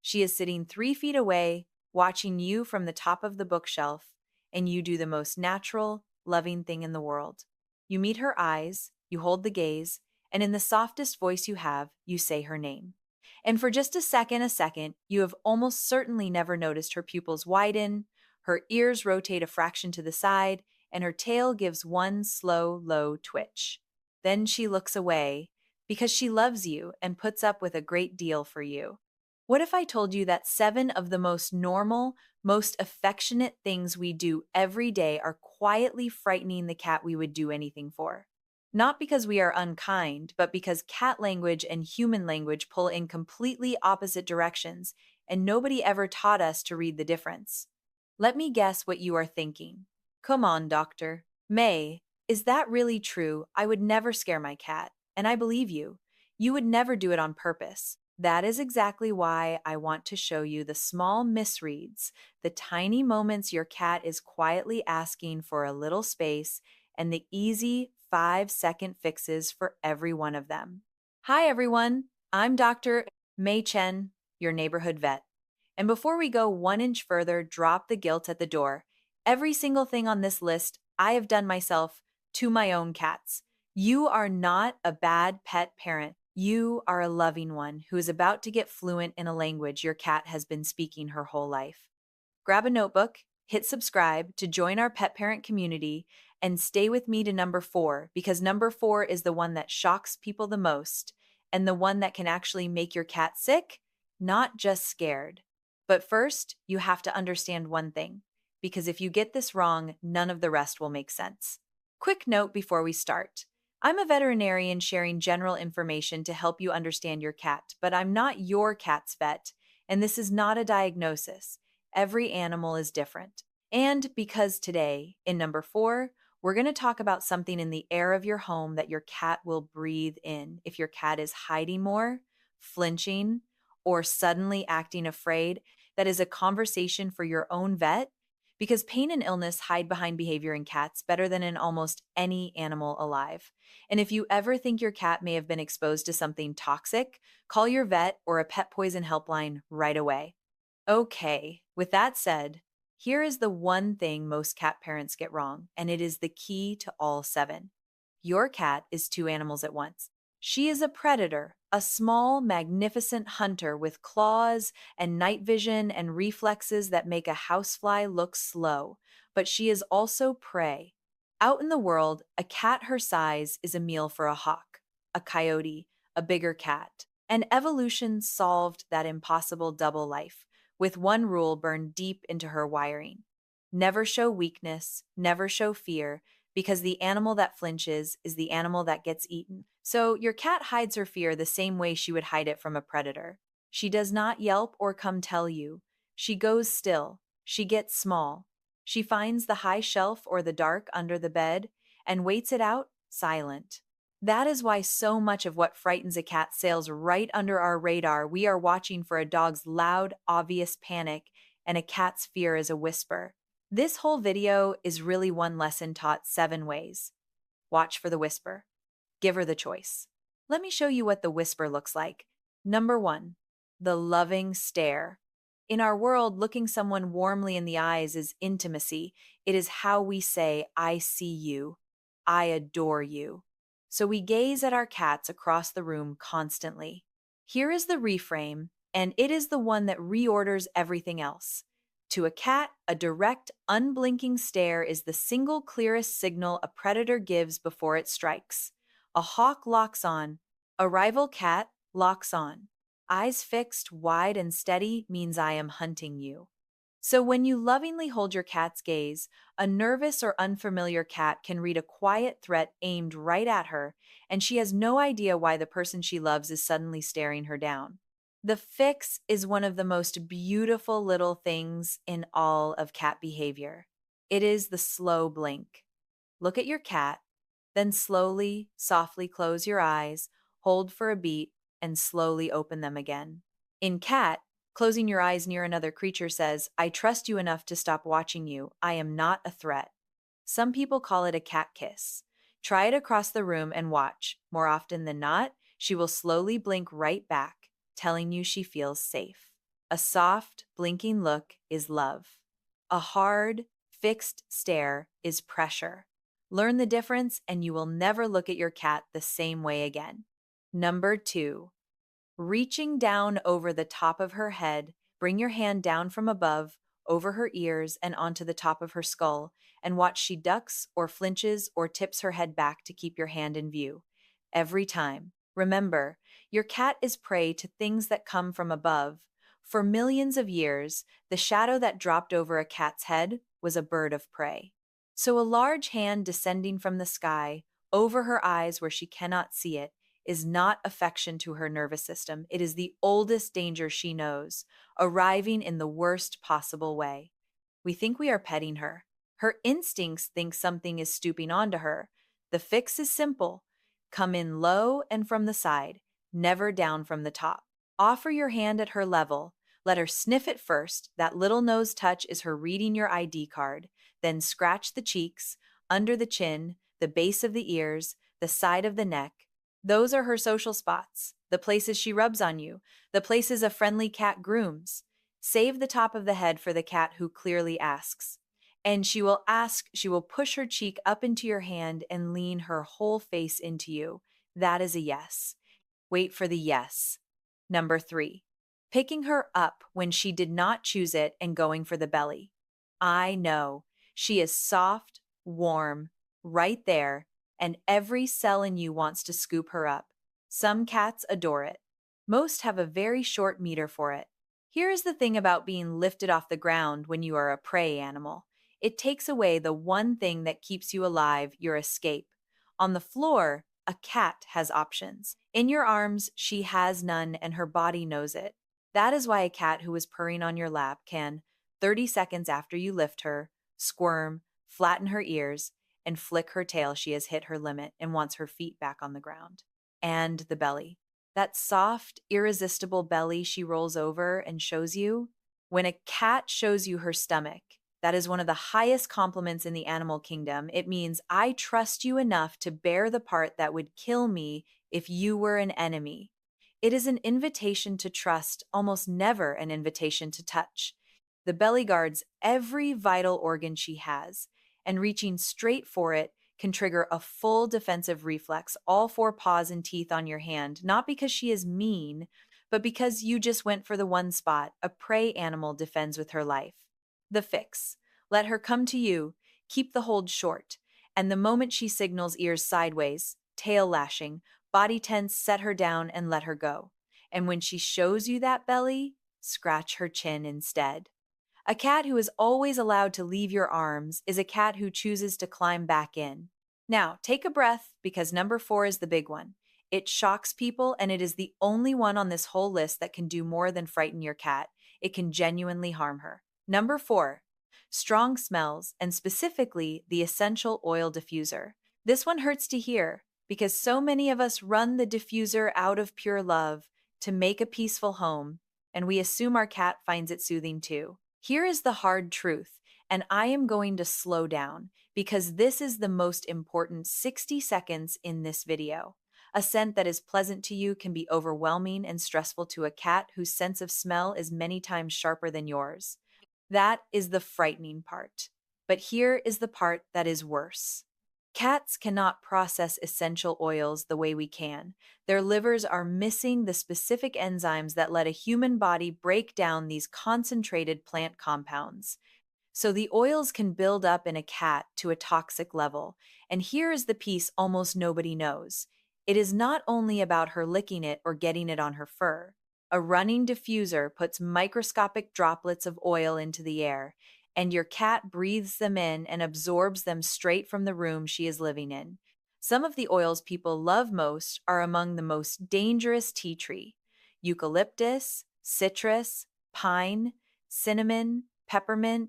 She is sitting 3 feet away, watching you from the top of the bookshelf, and you do the most natural, loving thing in the world. You meet her eyes, you hold the gaze, and in the softest voice you have, you say her name. And for just a second, you have almost certainly never noticed her pupils widen, her ears rotate a fraction to the side, and her tail gives one slow, low twitch. Then she looks away because she loves you and puts up with a great deal for you. What if I told you that 7 of the most normal, most affectionate things we do every day are quietly frightening the cat we would do anything for? Not because we are unkind, but because cat language and human language pull in completely opposite directions, and nobody ever taught us to read the difference. Let me guess what you are thinking. Come on, doctor. May, is that really true? I would never scare my cat. And I believe you. You would never do it on purpose. That is exactly why I want to show you the small misreads, the tiny moments your cat is quietly asking for a little space, and the easy 5-second fixes for every one of them. Hi, everyone. I'm Dr. May Chen, your neighborhood vet. And before we go 1 inch further, drop the guilt at the door. Every single thing on this list I have done myself to my own cats. You are not a bad pet parent. You are a loving one who is about to get fluent in a language your cat has been speaking her whole life. Grab a notebook, hit subscribe to join our pet parent community, and stay with me to number 4 because number 4 is the one that shocks people the most and the one that can actually make your cat sick, not just scared. But first, you have to understand one thing, because if you get this wrong, none of the rest will make sense. Quick note before we start. I'm a veterinarian sharing general information to help you understand your cat, but I'm not your cat's vet, and this is not a diagnosis. Every animal is different. And because today, in number 4, we're going to talk about something in the air of your home that your cat will breathe in if your cat is hiding more, flinching, or suddenly acting afraid. That is a conversation for your own vet because pain and illness hide behind behavior in cats better than in almost any animal alive. And if you ever think your cat may have been exposed to something toxic, call your vet or a pet poison helpline right away. Okay, with that said, here is the one thing most cat parents get wrong, and it is the key to all 7. Your cat is 2 animals at once. She is a predator, a small, magnificent hunter with claws and night vision and reflexes that make a housefly look slow, but she is also prey. Out in the world, a cat her size is a meal for a hawk, a coyote, a bigger cat. And evolution solved that impossible double life with one rule burned deep into her wiring. Never show weakness, never show fear, because the animal that flinches is the animal that gets eaten. So your cat hides her fear the same way she would hide it from a predator. She does not yelp or come tell you. She goes still. She gets small. She finds the high shelf or the dark under the bed and waits it out, silent. That is why so much of what frightens a cat sails right under our radar. We are watching for a dog's loud, obvious panic, and a cat's fear is a whisper. This whole video is really one lesson taught 7 ways. Watch for the whisper. Give her the choice. Let me show you what the whisper looks like. Number 1, the loving stare. In our world, looking someone warmly in the eyes is intimacy. It is how we say, I see you. I adore you. So we gaze at our cats across the room constantly. Here is the reframe, and it is the one that reorders everything else. To a cat, a direct, unblinking stare is the single clearest signal a predator gives before it strikes. A hawk locks on. A rival cat locks on. Eyes fixed, wide and steady means I am hunting you. So when you lovingly hold your cat's gaze, a nervous or unfamiliar cat can read a quiet threat aimed right at her, and she has no idea why the person she loves is suddenly staring her down. The fix is one of the most beautiful little things in all of cat behavior. It is the slow blink. Look at your cat, then slowly, softly close your eyes, hold for a beat, and slowly open them again. In cat, closing your eyes near another creature says, I trust you enough to stop watching you. I am not a threat. Some people call it a cat kiss. Try it across the room and watch. More often than not, she will slowly blink right back, telling you she feels safe. A soft, blinking look is love. A hard, fixed stare is pressure. Learn the difference, and you will never look at your cat the same way again. Number 2, reaching down over the top of her head, bring your hand down from above, over her ears, and onto the top of her skull, and watch she ducks or flinches or tips her head back to keep your hand in view. Every time. Remember, your cat is prey to things that come from above. For millions of years, the shadow that dropped over a cat's head was a bird of prey. So a large hand descending from the sky, over her eyes where she cannot see it, is not affection to her nervous system. It is the oldest danger she knows, arriving in the worst possible way. We think we are petting her. Her instincts think something is stooping onto her. The fix is simple. Come in low and from the side, never down from the top. Offer your hand at her level. Let her sniff it first. That little nose touch is her reading your ID card. Then scratch the cheeks, under the chin, the base of the ears, the side of the neck. Those are her social spots, the places she rubs on you, the places a friendly cat grooms. Save the top of the head for the cat who clearly asks. And she will push her cheek up into your hand and lean her whole face into you. That is a yes. Wait for the yes. Number 3, picking her up when she did not choose it and going for the belly. I know. She is soft, warm, right there, and every cell in you wants to scoop her up. Some cats adore it. Most have a very short meter for it. Here is the thing about being lifted off the ground when you are a prey animal. It takes away the one thing that keeps you alive, your escape. On the floor, a cat has options. In your arms, she has none, and her body knows it. That is why a cat who is purring on your lap can, 30 seconds after you lift her, squirm, flatten her ears, and flick her tail. She has hit her limit and wants her feet back on the ground. And the belly. That soft, irresistible belly she rolls over and shows you. When a cat shows you her stomach, that is one of the highest compliments in the animal kingdom. It means, I trust you enough to bear the part that would kill me if you were an enemy. It is an invitation to trust, almost never an invitation to touch. The belly guards every vital organ she has, and reaching straight for it can trigger a full defensive reflex, all 4 paws and teeth on your hand, not because she is mean, but because you just went for the one spot a prey animal defends with her life. The fix. Let her come to you, keep the hold short, and the moment she signals, ears sideways, tail lashing, body tense, set her down and let her go. And when she shows you that belly, scratch her chin instead. A cat who is always allowed to leave your arms is a cat who chooses to climb back in. Now, take a breath, because number 4 is the big one. It shocks people, and it is the only one on this whole list that can do more than frighten your cat. It can genuinely harm her. Number 4, strong smells, and specifically the essential oil diffuser. This one hurts to hear, because so many of us run the diffuser out of pure love to make a peaceful home, and we assume our cat finds it soothing too. Here is the hard truth, and I am going to slow down because this is the most important 60 seconds in this video. A scent that is pleasant to you can be overwhelming and stressful to a cat whose sense of smell is many times sharper than yours. That is the frightening part. But here is the part that is worse. Cats cannot process essential oils the way we can. Their livers are missing the specific enzymes that let a human body break down these concentrated plant compounds. So the oils can build up in a cat to a toxic level. And here is the piece almost nobody knows. It is not only about her licking it or getting it on her fur. A running diffuser puts microscopic droplets of oil into the air, and your cat breathes them in and absorbs them straight from the room she is living in. Some of the oils people love most are among the most dangerous tea tree: eucalyptus, citrus, pine, cinnamon, peppermint.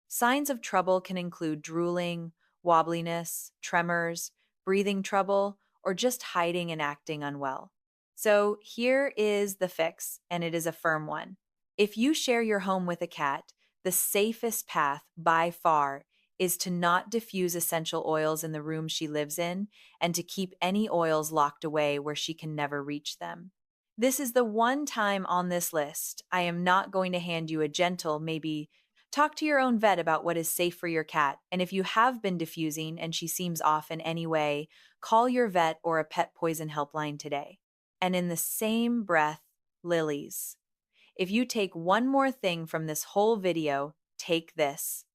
Signs of trouble can include drooling, wobbliness, tremors, breathing trouble, or just hiding and acting unwell. So here is the fix, and it is a firm one. If you share your home with a cat, the safest path by far is to not diffuse essential oils in the room she lives in and to keep any oils locked away where she can never reach them. This is the one time on this list I am not going to hand you a gentle, maybe talk to your own vet about what is safe for your cat. And if you have been diffusing and she seems off in any way, call your vet or a pet poison helpline today. And in the same breath, Lilies. If you take one more thing from this whole video, take this.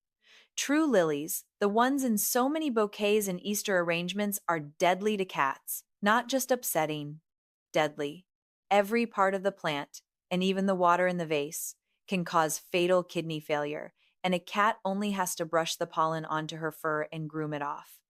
True lilies, the ones in so many bouquets and Easter arrangements, are deadly to cats, not just upsetting, deadly. Every part of the plant, and even the water in the vase, can cause fatal kidney failure, and a cat only has to brush the pollen onto her fur and groom it off.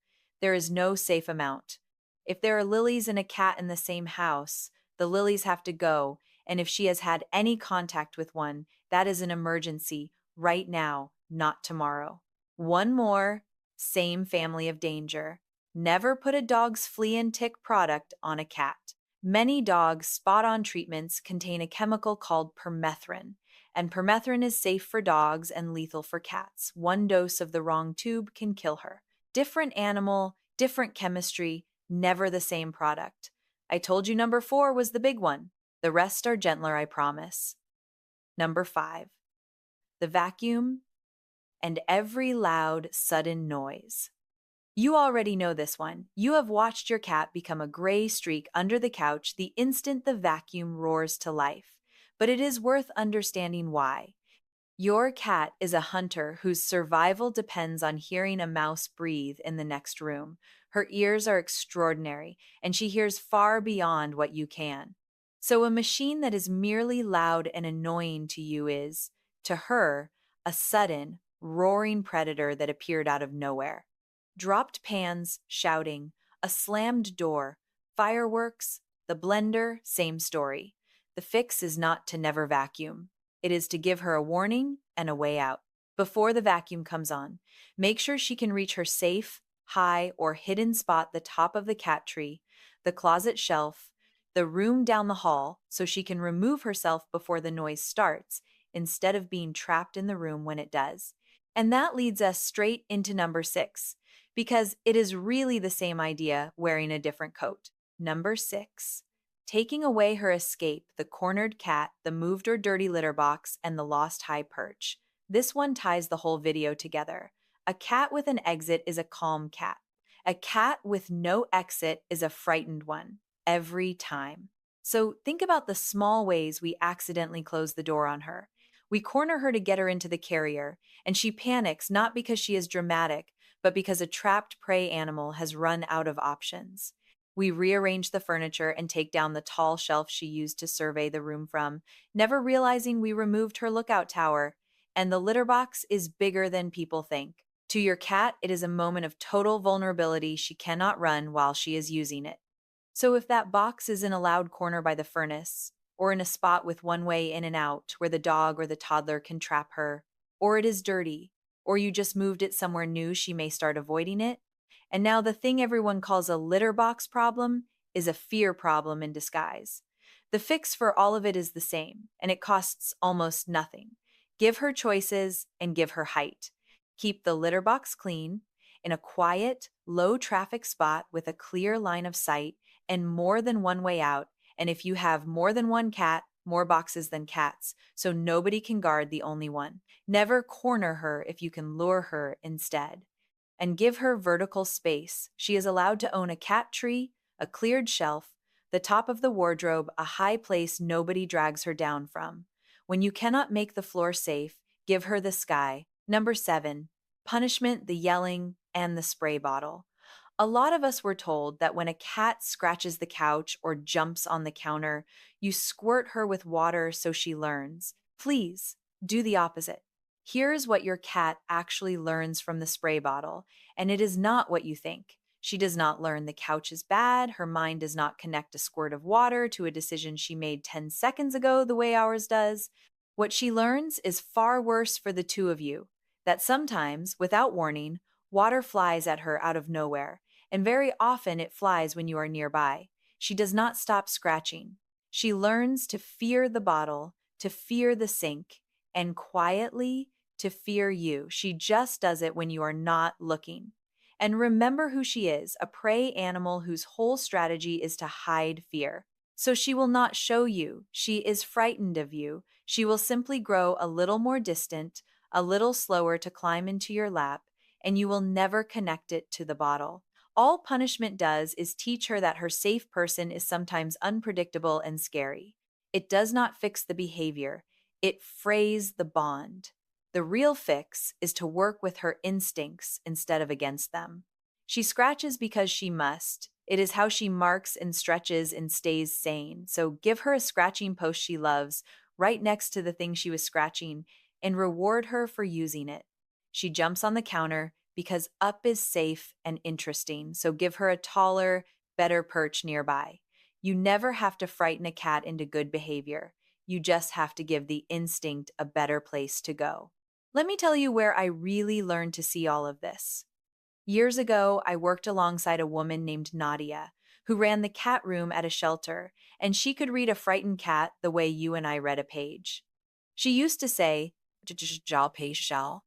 There is no safe amount. If there are lilies and a cat in the same house, the lilies have to go, and if she has had any contact with one, that is an emergency right now, not tomorrow. One more, same family of danger. Never put a dog's flea and tick product on a cat. Many dogs' spot-on treatments contain a chemical called permethrin, and permethrin is safe for dogs and lethal for cats. One dose of the wrong tube can kill her. Different animal, different chemistry, never the same product. I told you number 4 was the big one. The rest are gentler, I promise. Number 5. The vacuum and every loud, sudden noise. You already know this one. You have watched your cat become a gray streak under the couch the instant the vacuum roars to life. But it is worth understanding why. Your cat is a hunter whose survival depends on hearing a mouse breathe in the next room. Her ears are extraordinary, and she hears far beyond what you can. So a machine that is merely loud and annoying to you is, to her, a sudden, roaring predator that appeared out of nowhere. Dropped pans, shouting, a slammed door, fireworks, the blender, same story. The fix is not to never vacuum. It is to give her a warning and a way out. Before the vacuum comes on, make sure she can reach her safe, high, or hidden spot, the top of the cat tree, the closet shelf, the room down the hall, so she can remove herself before the noise starts, instead of being trapped in the room when it does. And that leads us straight into number 6, because it is really the same idea, wearing a different coat. Number 6. Taking away her escape, the cornered cat, the moved or dirty litter box, and the lost high perch. This one ties the whole video together. A cat with an exit is a calm cat. A cat with no exit is a frightened one, every time. So think about the small ways we accidentally close the door on her. We corner her to get her into the carrier, and she panics not because she is dramatic, but because a trapped prey animal has run out of options. We rearrange the furniture and take down the tall shelf she used to survey the room from, never realizing we removed her lookout tower. And the litter box is bigger than people think. To your cat, it is a moment of total vulnerability. She cannot run while she is using it. So if that box is in a loud corner by the furnace, or in a spot with one way in and out where the dog or the toddler can trap her, or it is dirty, or you just moved it somewhere new, she may start avoiding it. And now the thing everyone calls a litter box problem is a fear problem in disguise. The fix for all of it is the same, and it costs almost nothing. Give her choices and give her height. Keep the litter box clean, in a quiet, low-traffic spot with a clear line of sight and more than one way out. And if you have more than one cat, more boxes than cats, so nobody can guard the only one. Never corner her if you can lure her instead. And give her vertical space. She is allowed to own a cat tree, a cleared shelf, the top of the wardrobe, a high place nobody drags her down from. When you cannot make the floor safe, give her the sky. Number 7, punishment, the yelling, and the spray bottle. A lot of us were told that when a cat scratches the couch or jumps on the counter, you squirt her with water so she learns. Please, do the opposite. Here's what your cat actually learns from the spray bottle, and it is not what you think. She does not learn the couch is bad. Her mind does not connect a squirt of water to a decision she made 10 seconds ago the way ours does. What she learns is far worse for the two of you, that sometimes, without warning, water flies at her out of nowhere, and very often it flies when you are nearby. She does not stop scratching. She learns to fear the bottle, to fear the sink, and quietly to fear you. She just does it when you are not looking. And remember who she is, a prey animal whose whole strategy is to hide fear. So she will not show you. She is frightened of you. She will simply grow a little more distant, a little slower to climb into your lap, and you will never connect it to the bottle. All punishment does is teach her that her safe person is sometimes unpredictable and scary. It does not fix the behavior, it frays the bond. The real fix is to work with her instincts instead of against them. She scratches because she must. It is how she marks and stretches and stays sane. So give her a scratching post she loves right next to the thing she was scratching and reward her for using it. She jumps on the counter because up is safe and interesting. So give her a taller, better perch nearby. You never have to frighten a cat into good behavior. You just have to give the instinct a better place to go. Let me tell you where I really learned to see all of this. Years ago, I worked alongside a woman named Nadia, who ran the cat room at a shelter, and she could read a frightened cat the way you and I read a page. She used to say, "J'all pay shall,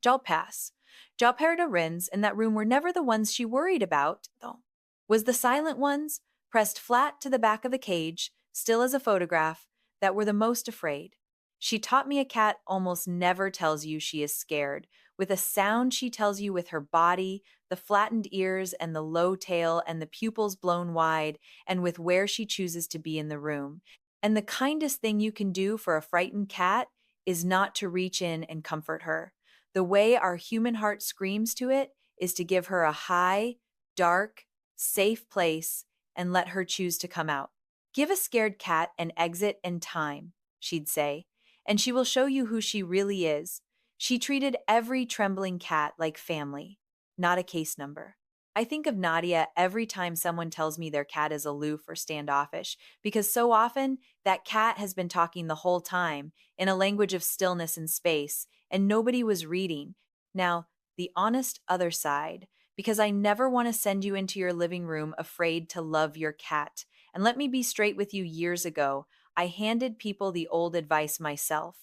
j'all pass. J'all perda rins," and that room were never the ones she worried about, though. Was the silent ones, pressed flat to the back of the cage, still as a photograph, that were the most afraid. She taught me a cat almost never tells you she is scared. With a sound, she tells you with her body, the flattened ears and the low tail and the pupils blown wide, and with where she chooses to be in the room. And the kindest thing you can do for a frightened cat is not to reach in and comfort her. The way our human heart screams to it is to give her a high, dark, safe place and let her choose to come out. Give a scared cat an exit and time, she'd say, and she will show you who she really is. She treated every trembling cat like family, not a case number. I think of Nadia every time someone tells me their cat is aloof or standoffish, because so often that cat has been talking the whole time in a language of stillness and space, and nobody was reading. Now, the honest other side, because I never want to send you into your living room afraid to love your cat. And let me be straight with you, years ago, I handed people the old advice myself.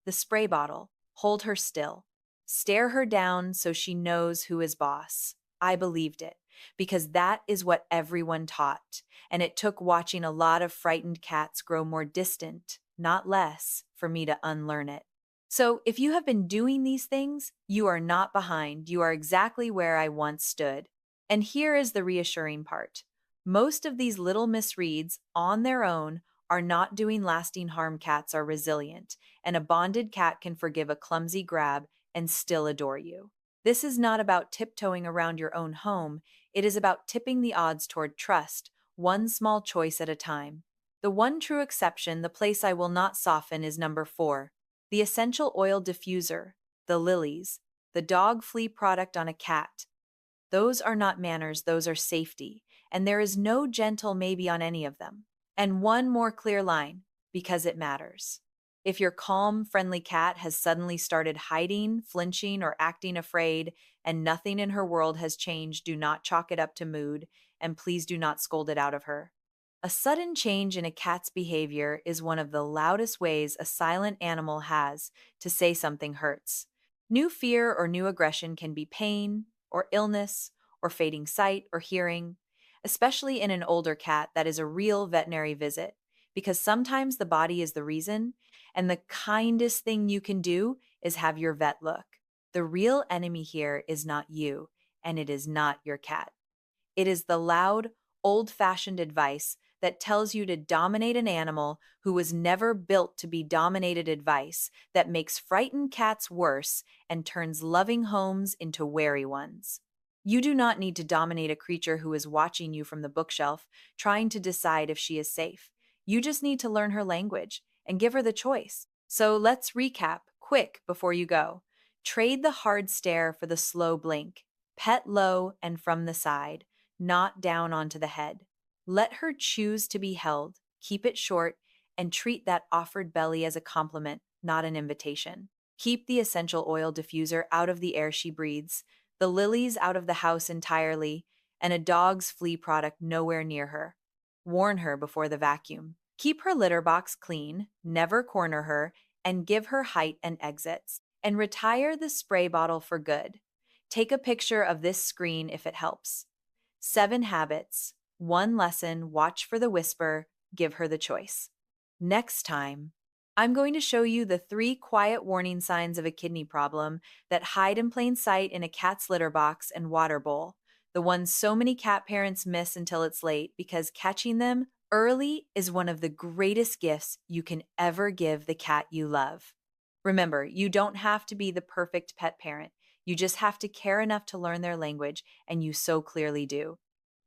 The spray bottle, hold her still. Stare her down so she knows who is boss. I believed it, because that is what everyone taught, and it took watching a lot of frightened cats grow more distant, not less, for me to unlearn it. So, if you have been doing these things, you are not behind. You are exactly where I once stood. And here is the reassuring part. Most of these little misreads, on their own, are not doing lasting harm. Cats are resilient, and a bonded cat can forgive a clumsy grab and still adore you. This is not about tiptoeing around your own home. It is about tipping the odds toward trust, one small choice at a time. The one true exception, the place I will not soften, is number 4. The essential oil diffuser, the Lilies, the dog flea product on a cat. Those are not manners, those are safety, and there is no gentle maybe on any of them. And one more clear line, because it matters. If your calm, friendly cat has suddenly started hiding, flinching, or acting afraid, and nothing in her world has changed, do not chalk it up to mood, and please do not scold it out of her. A sudden change in a cat's behavior is one of the loudest ways a silent animal has to say something hurts. New fear or new aggression can be pain, or illness, or fading sight or hearing, especially in an older cat. That is a real veterinary visit, because sometimes the body is the reason, and the kindest thing you can do is have your vet look. The real enemy here is not you, and it is not your cat. It is the loud, old-fashioned advice that tells you to dominate an animal who was never built to be dominated, advice that makes frightened cats worse and turns loving homes into wary ones. You do not need to dominate a creature who is watching you from the bookshelf, trying to decide if she is safe. You just need to learn her language and give her the choice. So let's recap, quick, before you go. Trade the hard stare for the slow blink. Pet low and from the side, not down onto the head. Let her choose to be held, keep it short, and treat that offered belly as a compliment, not an invitation. Keep the essential oil diffuser out of the air she breathes, the Lilies out of the house entirely, and a dog's flea product nowhere near her. Warn her before the vacuum. Keep her litter box clean, never corner her, and give her height and exits. And retire the spray bottle for good. Take a picture of this screen if it helps. 7 habits. 1 lesson, watch for the whisper, give her the choice. Next time, I'm going to show you the 3 quiet warning signs of a kidney problem that hide in plain sight in a cat's litter box and water bowl, the ones so many cat parents miss until it's late because catching them early is one of the greatest gifts you can ever give the cat you love. Remember, you don't have to be the perfect pet parent. You just have to care enough to learn their language, and you so clearly do.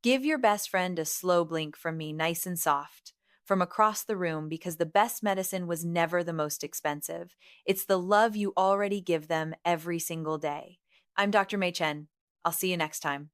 Give your best friend a slow blink from me, nice and soft, from across the room, because the best medicine was never the most expensive. It's the love you already give them every single day. I'm Dr. May Chen. I'll see you next time.